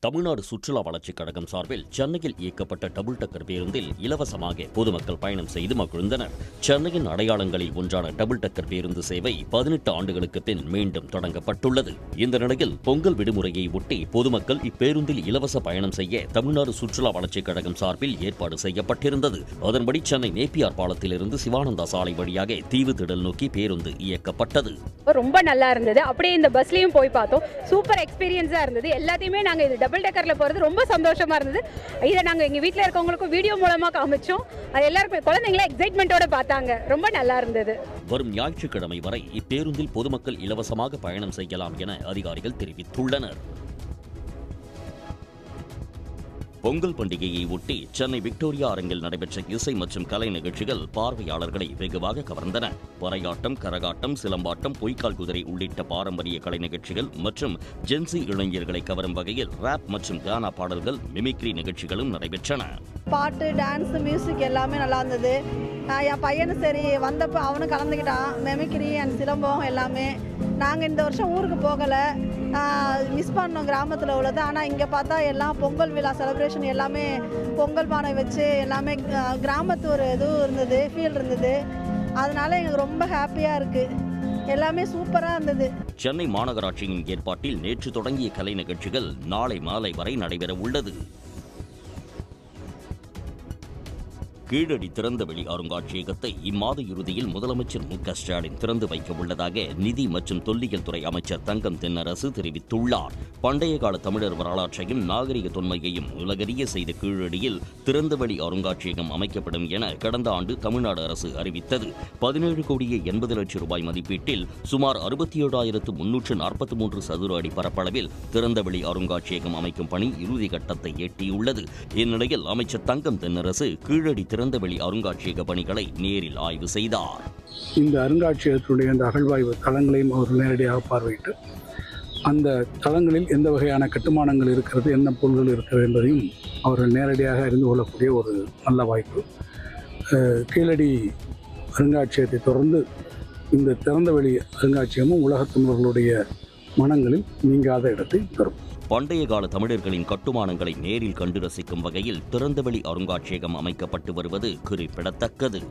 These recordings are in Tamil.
தமிழ்நாடு சுற்றுலா வளர்ச்சிக் கழகம் சார்பில் சென்னையில் இயக்கப்பட்ட டபுள் டக்கர் பேருந்தில் இலவசமாக பொதுமக்கள் பயணம் செய்து மகிழ்ந்தனர். சென்னையின் அடையாளங்களில் ஒன்றான டபுள் டக்கர் பேருந்து சேவை 18 ஆண்டுகளுக்கு பின் மீண்டும் தொடங்கப்பட்டுள்ளது. இந்த நிலையில் பொங்கல் விடுமுறையை ஒட்டி பொதுமக்கள் இப்பேருந்தில் இலவச பயணம் செய்ய தமிழ்நாடு சுற்றுலா வளர்ச்சிக் கழகம் சார்பில் ஏற்பாடு செய்யப்பட்டிருந்தது. அதன்படி சென்னை நேப்பியார் பாலத்திலிருந்து சிவானந்தா சாலை வழியாக தீவு திடல் நோக்கி பேருந்து இயக்கப்பட்டது. ரொம்ப நல்லா இருந்தது. அப்படியே இந்த பஸ்லயும் போய் பார்த்தோம். சூப்பர் எக்ஸ்பீரியன்ஸா இருந்தது. எல்லாத்தையுமே நாங்க இது டபுள் டக்கர்ல போறது ரொம்ப சந்தோஷமா இருந்தது. இதை நாங்க எங்க வீட்டில் இருக்கவங்களுக்கும் வீடியோ மூலமா காமிச்சோம். அது எல்லாருமே குழந்தைங்கள எக்ஸைட்மெண்டோட பார்த்தாங்க. ரொம்ப நல்லா இருந்தது. வரும் ஞாயிற்றுக்கிழமை வரை இப்பேருந்தில் பொதுமக்கள் இலவசமாக பயணம் செய்யலாம் என அதிகாரிகள் தெரிவித்துள்ளனர். பொங்கல் பண்டிகையை ஒட்டி சென்னை விக்டோரியா அரங்கில் நடைபெற்ற இசை மற்றும் கலை நிகழ்ச்சிகள் பார்வையாளர்களை வெகுவாக கவர்ந்தன. பறையாட்டம், கரகாட்டம், சிலம்பாட்டம், பொய்க்கால் குதிரை உள்ளிட்ட பாரம்பரிய கலை நிகழ்ச்சிகள் மற்றும் ஜென்சி இளைஞர்களை கவரும் வகையில் ராப் மற்றும் கானா பாடல்கள், மிமிக்ரி நிகழ்ச்சிகளும் நடைபெற்றன. பாட்டு, டான்ஸ், மியூசிக் எல்லாமே நல்லா இருந்தது. என் பையனும் சரி வந்தப்போ அவனும் கலந்துக்கிட்டான். மிமிக்ரி அண்ட் சிலம்பம் எல்லாமே. நாங்கள் இந்த வருஷம் ஊருக்கு போகலை, மிஸ் பண்ணோம் கிராமத்தில் உள்ளது. ஆனால் இங்கே பார்த்தா எல்லாம் பொங்கல் விழா செலிப்ரேஷன் எல்லாமே பொங்கல் பானை வச்சு எல்லாமே கிராமத்து ஒரு இதுவும் இருந்தது, ஃபீல் இருந்தது. அதனால எங்களுக்கு ரொம்ப ஹாப்பியாக இருக்குது. எல்லாமே சூப்பராக இருந்தது. சென்னை மாநகராட்சியின் ஏற்பாட்டில் நேற்று தொடங்கிய கலை நிகழ்ச்சிகள் நாளை மாலை வரை நடைபெற உள்ளது. கீழடி திறந்தவெளி அருங்காட்சியகத்தை இம்மாத இறுதியில் முதலமைச்சர் மு க ஸ்டாலின் திறந்து வைக்க உள்ளதாக நிதி மற்றும் தொல்லியல் துறை அமைச்சர் தங்கம் தென்னரசு தெரிவித்துள்ளார். பண்டைய கால தமிழர் வரலாற்றையும் நாகரிக தொன்மையையும் உலகறிய செய்த கீழடியில் திறந்தவெளி அருங்காட்சியகம் அமைக்கப்படும் என கடந்த ஆண்டு தமிழ்நாடு அரசு அறிவித்தது. 17 கோடியே 80 லட்சம் ரூபாய் மதிப்பீட்டில் சுமார் 67,343 சதுர அடி பரப்பளவில் திறந்தவெளி அருங்காட்சியகம் அமைக்கும் பணி இறுதி கட்டத்தை எட்டியுள்ளது. இந்நிலையில் அமைச்சர் தங்கம் தென்னரசு கீழடி திறந்தவெளி அருங்காட்சியக பணிகளை நேரில் ஆய்வு செய்தார். இந்த அருங்காட்சியகத்துடைய அந்த அகழ்வாய்வு தளங்களையும் அவர் நேரடியாக பார்வையிட்டு அந்த தளங்களில் எந்த வகையான கட்டுமானங்கள் இருக்கிறது, என்ன பொருள்கள் இருக்கிறது என்பதையும் அவர்கள் நேரடியாக அறிந்து கொள்ளக்கூடிய ஒரு நல்ல வாய்ப்பு. கீழடி அருங்காட்சியகத்தை தொடர்ந்து இந்த திறந்தவெளி அருங்காட்சியகமும் உலகத் தமிழர்களுடைய மனங்களில் நீங்காத இடத்தை பெறும். பண்டைய கால தமிழர்களின் கட்டுமானங்களை நேரில் கண்டு ரசிக்கும் வகையில் திறந்தவெளி அருங்காட்சியகம் அமைக்கப்பட்டு வருவது குறிப்பிடத்தக்கது.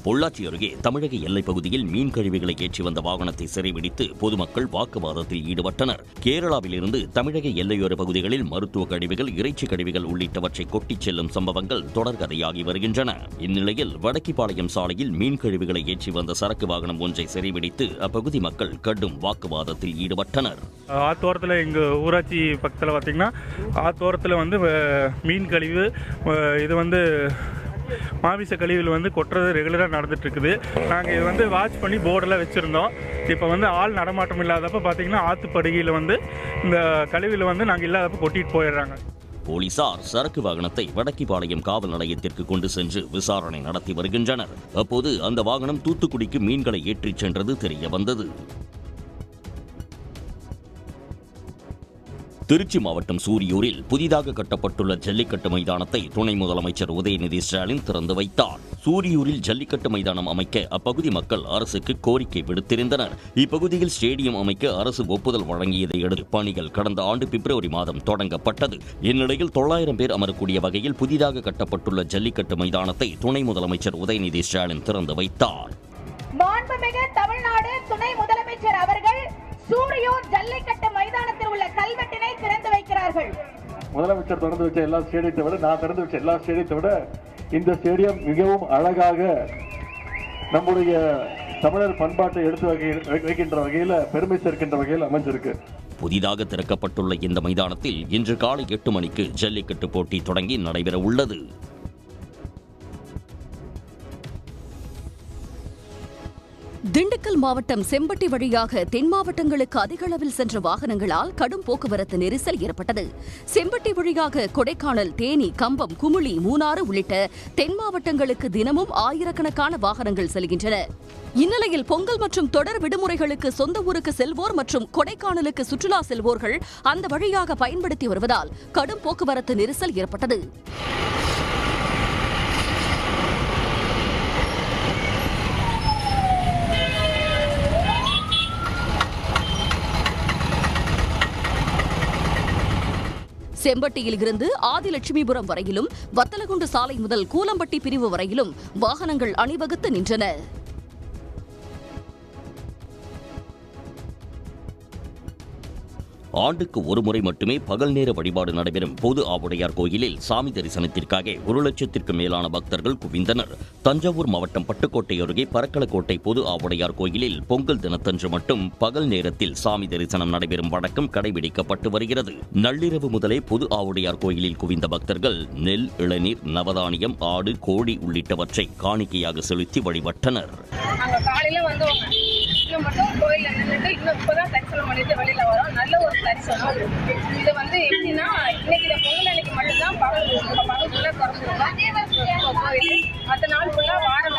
பொள்ளாச்சி அருகே தமிழக எல்லைப் பகுதியில் மீன் கழிவுகளை ஏற்றி வந்த வாகனத்தை சிறைபிடித்து பொதுமக்கள் வாக்குவாதத்தில் ஈடுபட்டனர். கேரளாவிலிருந்து தமிழக எல்லையோர பகுதிகளில் மருத்துவ கழிவுகள், இறைச்சி கழிவுகள் உள்ளிட்டவற்றை கொட்டிச் செல்லும் சம்பவங்கள் தொடர்கதையாகி வருகின்றன. இந்நிலையில் வடக்கிப்பாளையம் சாலையில் மீன் கழிவுகளை ஏற்றி வந்த சரக்கு வாகனம் ஒன்றை சிறைபிடித்து அப்பகுதி மக்கள் கடும் வாக்குவாதத்தில் ஈடுபட்டனர். ஆத்தோரத்தில் எங்கள் ஊராட்சி பக்கத்தில் பார்த்தீங்கன்னா ஆத்தோரத்தில் மீன் கழிவு இது மாமிச கழிவில் கொட்டுறது ரெகுலராக நடந்துட்டு இருக்குது. நாங்கள் இது வாட்ச் பண்ணி போர்டெல்லாம் வச்சுருந்தோம். இப்போ ஆள் நடமாட்டம் இல்லாதப்ப பார்த்தீங்கன்னா ஆற்றுப்படுகையில் இந்த கழிவில் நாங்கள் இல்லாதப்ப கொட்டிட்டு போயிடுறாங்க. போலீசார் சரக்கு வாகனத்தை வடக்கிப்பாளையம் காவல் நிலையத்திற்கு கொண்டு சென்று விசாரணை நடத்தி வருகின்றனர். அப்போது அந்த வாகனம் தூத்துக்குடிக்கு மீன்களை ஏற்றிச் சென்றது தெரிய வந்தது. திருச்சி மாவட்டம் சூரியூரில் புதிதாக கட்டப்பட்டுள்ள ஜல்லிக்கட்டு மைதானத்தை துணை முதலமைச்சர் உதயநிதி ஸ்டாலின் திறந்து வைத்தார். சூரியூரில் ஜல்லிக்கட்டு மைதானம் அமைக்க அப்பகுதி மக்கள் அரசுக்கு கோரிக்கை விடுத்திருந்தனர். இப்பகுதியில் ஸ்டேடியம் அமைக்க அரசு ஒப்புதல் வழங்கியதை அடுத்து பணிகள் கடந்த ஆண்டு பிப்ரவரி மாதம் தொடங்கப்பட்டது. இந்நிலையில் 900 பேர் அமரக்கூடிய வகையில் புதிதாக கட்டப்பட்டுள்ள ஜல்லிக்கட்டு மைதானத்தை துணை முதலமைச்சர் உதயநிதி ஸ்டாலின் திறந்து வைத்தார். மாண்புமிகு தமிழ்நாடு துணை முதலமைச்சர் அவர்கள் சூரியூர் ஜல்லிக்கட்டு மைதானத்தில் உள்ள கல்வெட்டினை திறந்து வைக்கிறார்கள். முதலமைச்சர் திறந்து வச்ச எல்லா ஸ்டேடியத்தை விட, நான் திறந்து வச்ச எல்லா ஸ்டேடியத்தை விட இந்த ஸ்டேடியம் மிகவும் அழகாக நம்முடைய தமிழர் பண்பாட்டை எடுத்து வைக்கின்ற வகையில், பெருமை சேர்க்கின்ற வகையில் அமைஞ்சிருக்கு. புதிதாக திறக்கப்பட்டுள்ள இந்த மைதானத்தில் இன்று காலை 8 மணிக்கு ஜல்லிக்கட்டு போட்டி தொடங்கி நடைபெற உள்ளது. திண்டுக்கல் மாவட்டம் செம்பட்டி வழியாக தென் மாவட்டங்களுக்கு அதிக அளவில் சென்ற வாகனங்களால் கடும் போக்குவரத்து நெரிசல் ஏற்பட்டது. செம்பட்டி வழியாக கொடைக்கானல், தேனி, கம்பம், குமுளி, மூணாறு உள்ளிட்ட தென் மாவட்டங்களுக்கு தினமும் ஆயிரக்கணக்கான வாகனங்கள் செல்கின்றன. இந்நிலையில் பொங்கல் மற்றும் தொடர் விடுமுறைகளுக்கு சொந்த ஊருக்கு செல்வோர் மற்றும் கொடைக்கானலுக்கு சுற்றுலா செல்வோர்கள் அந்த வழியாக பயன்படுத்தி வருவதால் கடும் போக்குவரத்து நெரிசல் ஏற்பட்டது. செம்பட்டியில் இருந்து ஆதிலட்சுமிபுரம் வரையிலும், வத்தலகுண்டு சாலை முதல் கூலம்பட்டி பிரிவு வரையிலும் வாகனங்கள் அணிவகுத்து நின்றன. ஆண்டுக்கு ஒரு முறை மட்டுமே பகல் நேர வழிபாடு நடைபெறும் பொது ஆவுடையார் கோயிலில் சாமி தரிசனத்திற்காக 1,00,000க்கும் மேலான பக்தர்கள் குவிந்தனர். தஞ்சாவூர் மாவட்டம் பட்டுக்கோட்டை அருகே பரக்கலக்கோட்டை பொது ஆவுடையார் கோயிலில் பொங்கல் தினத்தன்று மட்டும் பகல் நேரத்தில் சாமி தரிசனம் நடைபெறும் வழக்கம் கடைபிடிக்கப்பட்டு வருகிறது. நள்ளிரவு முதலே பொது ஆவுடையார் கோயிலில் குவிந்த பக்தர்கள் நெல், இளநீர், நவதானியம், ஆடு, கோழி உள்ளிட்டவற்றை காணிக்கையாக செலுத்தி வழிபட்டனர். மட்டும் கோயில்ல நின்றுட்டு இன்னும் இப்பதான் தரிசனம் பண்ணிட்டு வெளியில வரோம். நல்ல ஒரு தரிசனம். இது எப்படின்னா இன்னைக்கு இந்த பொங்கல் அன்னைக்கு மட்டும்தான் பகலுக்குள்ள திறந்துருக்கோம் கோயில். மற்ற நாள் ஃபுல்லா வாரம்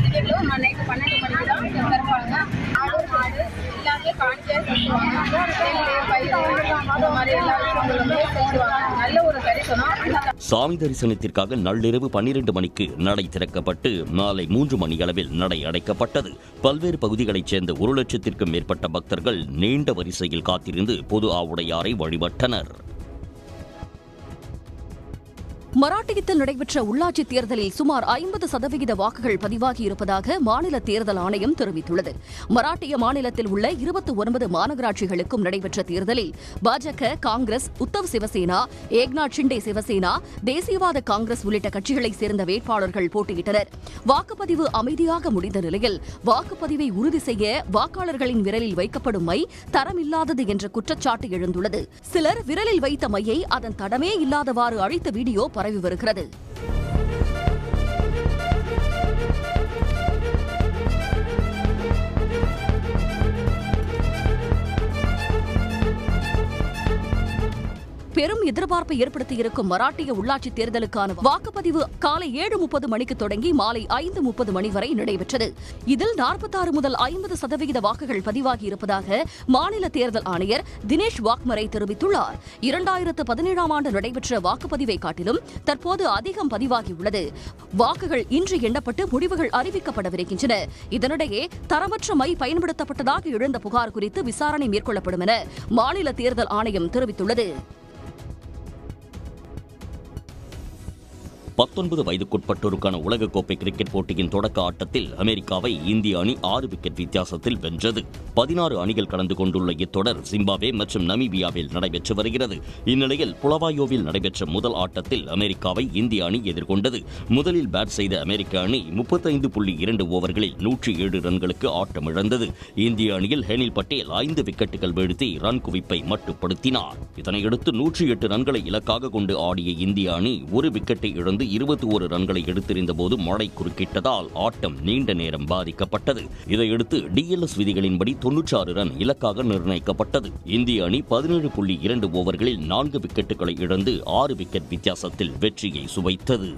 திங்கட்கிழமை நைட்டு 12 மணிக்கு தான் திறப்பாங்க. ஆடு மாடு எல்லாமே காணிக்கையா செலுத்துவாங்க. இந்த மாதிரி எல்லா விஷயங்களுமே செலுத்துவாங்க. நல்ல ஒரு தரிசனம். சாமி தரிசனத்திற்காக நள்ளிரவு 12 மணிக்கு நடை திறக்கப்பட்டு மாலை 3 மணி அளவில் நடை அடைக்கப்பட்டது. பல்வேறு பகுதிகளைச் சேர்ந்த 1,00,000க்கும் மேற்பட்ட பக்தர்கள் நீண்ட வரிசையில் காத்திருந்து பொது ஆவுடையாரை வழிபட்டனர். மராட்டியத்தில் நடைபெற்ற உள்ளாட்சித் தேர்தலில் சுமார் 50% வாக்குகள் பதிவாகியிருப்பதாக மாநில தேர்தல் ஆணையம் தெரிவித்துள்ளது. மராட்டிய மாநிலத்தில் உள்ள 29 மாநகராட்சிகளுக்கும் நடைபெற்ற தேர்தலில் பாஜக, காங்கிரஸ், உத்தவ் சிவசேனா, ஏக்நாத் ஷிண்டே சிவசேனா, தேசியவாத காங்கிரஸ் உள்ளிட்ட கட்சிகளைச் சேர்ந்த வேட்பாளர்கள் போட்டியிட்டனர். வாக்குப்பதிவு அமைதியாக முடிந்த நிலையில் வாக்குப்பதிவை உறுதி செய்ய வாக்காளர்களின் விரலில் வைக்கப்படும் மை தரமில்லாதது என்ற குற்றச்சாட்டு எழுந்துள்ளது. சிலர் விரலில் வைத்த மையை அதன் தடமே இல்லாதவாறு அழித்த வீடியோ பரவி வருகிறது. பெரும் எதிர்பார்ப்பை ஏற்படுத்தியிருக்கும் மராட்டிய உள்ளாட்சித் தேர்தலுக்கான வாக்குப்பதிவு காலை 7:30 மணிக்கு தொடங்கி மாலை 5:30 மணி வரை நடைபெற்றது. இதில் 46 முதல் 50% வாக்குகள் பதிவாகியிருப்பதாக மாநில தேர்தல் ஆணையர் தினேஷ் வாக்மரை தெரிவித்துள்ளார். 2017ஆம் ஆண்டு நடைபெற்ற வாக்குப்பதிவை காட்டிலும் தற்போது அதிகம் பதிவாகியுள்ளது. வாக்குகள் இன்று எண்ணப்பட்டு முடிவுகள் அறிவிக்கப்படவிருக்கின்றன. இதனிடையே தரமற்ற மை பயன்படுத்தப்பட்டதாக எழுந்த புகார் குறித்து விசாரணை மேற்கொள்ளப்படும் என மாநில தேர்தல் ஆணையம் தெரிவித்துள்ளது. 19 வயதுக்குட்பட்டோருக்கான உலகக்கோப்பை கிரிக்கெட் போட்டியின் தொடக்க ஆட்டத்தில் அமெரிக்காவை இந்திய அணி 6 விக்கெட் வித்தியாசத்தில் வென்றது. 16 அணிகள் கலந்து கொண்டுள்ள இத்தொடர் ஜிம்பாப்வே மற்றும் நமீபியாவில் நடைபெற்று வருகிறது. இந்நிலையில் புலவாயோவில் நடைபெற்ற முதல் ஆட்டத்தில் அமெரிக்காவை இந்திய அணி எதிர்கொண்டது. முதலில் பேட் செய்த அமெரிக்க அணி 35.2 ஓவர்களில் 107 ரன்களுக்கு ஆட்டமிழந்தது. இந்திய அணியில் ஹெனில் பட்டேல் 5 விக்கெட்டுகள் வீழ்த்தி ரன் குவிப்பை மட்டுப்படுத்தினார். இதனையடுத்து 108 ரன்களை இலக்காக கொண்டு ஆடிய இந்திய அணி ஒரு விக்கெட்டை இழந்து 21 ரன்களை எடுத்திருந்த போது மழை குறுக்கிட்டதால் ஆட்டம் நீண்ட நேரம் பாதிக்கப்பட்டது. இதையடுத்து டிஎல்எஸ் விதிகளின்படி 96 ரன் இலக்காக நிர்ணயிக்கப்பட்டது. இந்திய அணி 17.2 ஓவர்களில் 4 விக்கெட்டுகளை இழந்து 6 விக்கெட் வித்தியாசத்தில் வெற்றியை சுவைத்தது.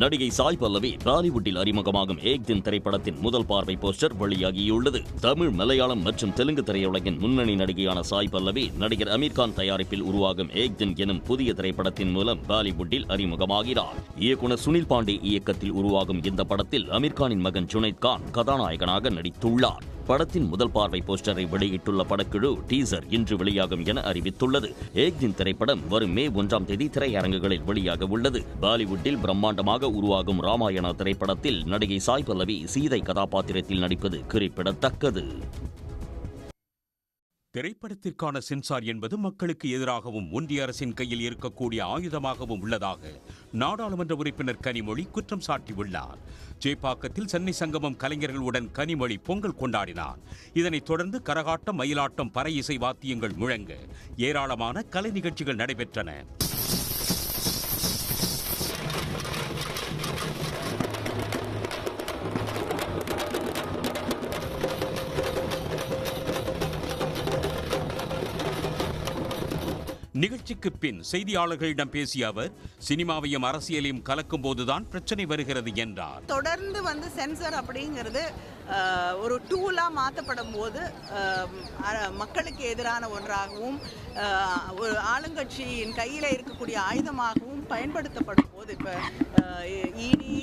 நடிகை சாய் பல்லவி பாலிவுட்டில் அறிமுகமாகும் ஏக் தின் திரைப்படத்தின் முதல் பார்வை போஸ்டர் வெளியாகியுள்ளது. தமிழ், மலையாளம் மற்றும் தெலுங்கு திரையுலகின் முன்னணி நடிகையான சாய் பல்லவி நடிகர் அமீர்கான் தயாரிப்பில் உருவாகும் ஏக் தின் எனும் புதிய திரைப்படத்தின் மூலம் பாலிவுட்டில் அறிமுகமாகிறார். இயக்குனர் சுனில் பாண்டே இயக்கத்தில் உருவாகும் இந்த படத்தில் அமீர்கானின் மகன் ஜுனைத் கான் கதாநாயகனாக நடித்துள்ளார். படத்தின் முதல் பார்வை போஸ்டரை வெளியிட்டுள்ள படக்குழு டீசர் இன்று வெளியாகும் என அறிவித்துள்ளது. ஏக் தின் திரைப்படம் வரும் மே 1ஆம் தேதி திரையரங்குகளில் வெளியாக உள்ளது. பாலிவுட்டில் பிரம்மாண்டமாக உருவாகும் ராமாயணா திரைப்படத்தில் நடிகை சாய் பல்லவி சீதை கதாபாத்திரத்தில் நடிப்பது குறிப்பிடத்தக்கது. திரைப்படத்திற்கான சென்சார் என்பது மக்களுக்கு எதிராகவும் ஒன்றிய அரசின் கையில் இருக்கக்கூடிய ஆயுதமாகவும் உள்ளதாக நாடாளுமன்ற உறுப்பினர் கனிமொழி குற்றம் சாட்டியுள்ளார். சேப்பாக்கத்தில் சென்னை சங்கமம் கலைஞர்களுடன் கனிமொழி பொங்கல் கொண்டாடினார். இதனைத் தொடர்ந்து கரகாட்டம், மயிலாட்டம், பறை இசை வாத்தியங்கள் முழங்க ஏராளமான கலை நிகழ்ச்சிகள் நடைபெற்றன. நிகழ்ச்சிக்கு பின் செய்தியாளர்களிடம் பேசிய அவர், சினிமாவையும் அரசியலையும் கலக்கும் போதுதான் பிரச்சனை வருகிறது என்றார். தொடர்ந்து சென்சர் அப்படிங்கிறது ஒரு டூலா மாற்றப்படும் போது மக்களுக்கு எதிரான ஒன்றாகவும் ஒரு ஆளுங்கட்சியின் கையில் இருக்கக்கூடிய ஆயுதமாகவும் பயன்படுத்தப்படும் போது இப்போ இடி,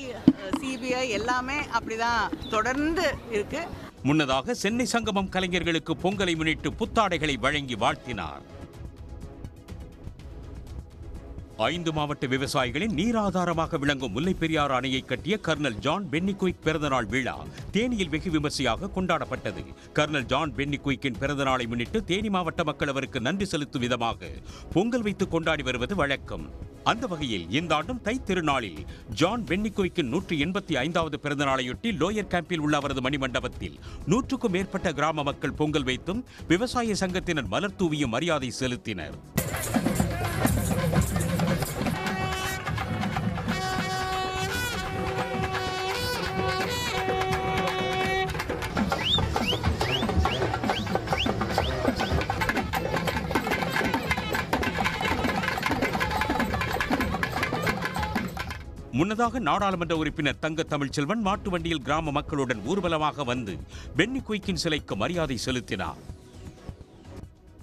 சிபிஐ எல்லாமே அப்படிதான் தொடர்ந்து இருக்கு. முன்னதாக சென்னை சங்கமம் கலைஞர்களுக்கு பொங்கலை முன்னிட்டு புத்தாடைகளை வழங்கி வாழ்த்தினார். 5 மாவட்ட விவசாயிகளின் நீராதாரமாக விளங்கும் முல்லைப் பெரியாறு அணையை கட்டிய கர்னல் ஜான் பென்னிகுயிக் பிறந்தநாள் விழா தேனியில் வெகு விமர்சையாக கொண்டாடப்பட்டது. கர்னல் ஜான் பென்னிகுயிக்கின் பிறந்தநாளை முன்னிட்டு தேனி மாவட்ட மக்கள் அவருக்கு நன்றி செலுத்தும் விதமாக பொங்கல் வைத்து கொண்டாடி வருவது வழக்கம். அந்த வகையில் இந்த ஆண்டும் தை திருநாளில் ஜான் பென்னிகுயிக்கின் 185வது பிறந்தநாளையொட்டி லோயர் கேம்பில் உள்ள அவரது மணிமண்டபத்தில் 100க்கும் மேற்பட்ட கிராம மக்கள் பொங்கல் வைத்தும் விவசாய சங்கத்தினர் மலர் தூவியும் மரியாதை செலுத்தினர். முன்னதாக நாடாளுமன்ற உறுப்பினர் தங்க தமிழ்ச்செல்வன் மாட்டு வண்டியில் கிராம மக்களுடன் ஊர்வலமாக வந்து பென்னிகுயிக்கின் சிலைக்கு மரியாதை செலுத்தினார்.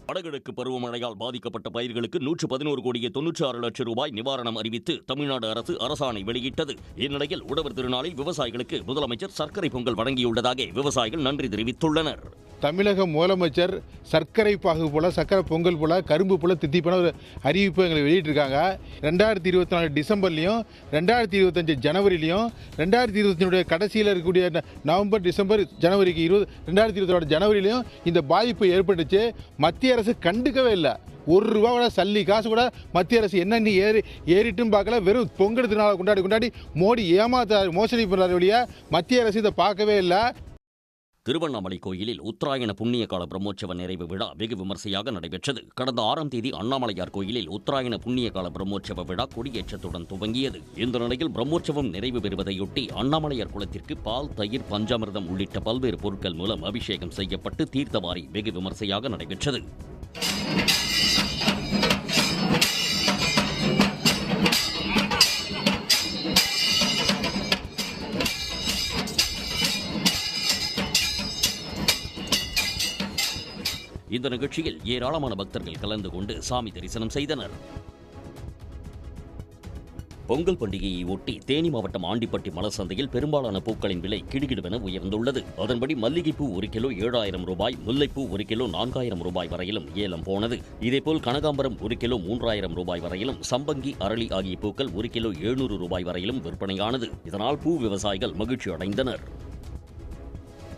வடகிழக்கு பருவமழையால் பாதிக்கப்பட்ட பயிர்களுக்கு 111 கோடியே 96 லட்சம் ரூபாய் நிவாரணம் அறிவித்து தமிழ்நாடு அரசு அரசாணை வெளியிட்டது. இந்நிலையில் உழவர் திருநாளில் விவசாயிகளுக்கு முதலமைச்சர் சர்க்கரை பொங்கல் வழங்கியுள்ளதாக விவசாயிகள் நன்றி தெரிவித்துள்ளனர். தமிழக முதலமைச்சர் சர்க்கரை பாகு போல, சர்க்கரை பொங்கல் போல, கரும்பு போல தித்திப்பான ஒரு அறிவிப்பு எங்களை வெளியிட்டிருக்காங்க. 2024 டிசம்பர்லையும் 2025 ஜனவரிலையும் 2025 கடைசியில் இருக்கக்கூடிய நவம்பர், டிசம்பர், ஜனவரிக்கு 2026 ஜனவரிலையும் இந்த பாதிப்பு ஏற்பட்டுச்சு. மத்திய அரசு கண்டுக்கவே இல்லை. ₹1 கூட சல்லி காசு கூட மத்திய அரசு என்னென்ன ஏறிட்டும் பார்க்கல. வெறும் பொங்கல் திருநாளை கொண்டாடி மோடி மோசடி பண்ணுறாரு வழியா மத்திய அரசு இதை பார்க்கவே இல்லை. திருவண்ணாமலை கோயிலில் உத்தராயண புண்ணிய கால பிரம்மோற்சவ நிறைவு விழா வெகு விமர்சையாக நடைபெற்றது. கடந்த 6ஆம் தேதி அண்ணாமலையார் கோயிலில் உத்தராயண புண்ணிய கால பிரம்மோற்சவ விழா கொடியேற்றத்துடன் துவங்கியது. இந்த நிலையில் பிரம்மோற்சவம் நிறைவு பெறுவதையொட்டி அண்ணாமலையார் குளத்திற்கு பால், தயிர், பஞ்சாமிர்தம் உள்ளிட்ட பல்வேறு பொருட்கள் மூலம் அபிஷேகம் செய்யப்பட்டு தீர்த்தவாரி வெகு விமர்சையாக நடைபெற்றது. இந்த நிகழ்ச்சியில் ஏராளமான பக்தர்கள் கலந்து கொண்டு சாமி தரிசனம் செய்தனர். பொங்கல் பண்டிகையை ஒட்டி தேனி மாவட்டம் ஆண்டிப்பட்டி மலர் சந்தையில் பெரும்பாலான பூக்களின் விலை கிடுகிடுவென உயர்ந்துள்ளது. அதன்படி மல்லிகைப்பூ 1 கிலோ 7000 ரூபாய், முல்லைப்பூ 1 கிலோ 4000 ரூபாய் வரையிலும் ஏலம் போனது. இதேபோல் கனகாம்பரம் 1 கிலோ 3000 ரூபாய் வரையிலும், சம்பங்கி, அரளி ஆகிய பூக்கள் 1 கிலோ 700 ரூபாய் வரையிலும் விற்பனையானது. இதனால் பூ விவசாயிகள் மகிழ்ச்சி அடைந்தனர்.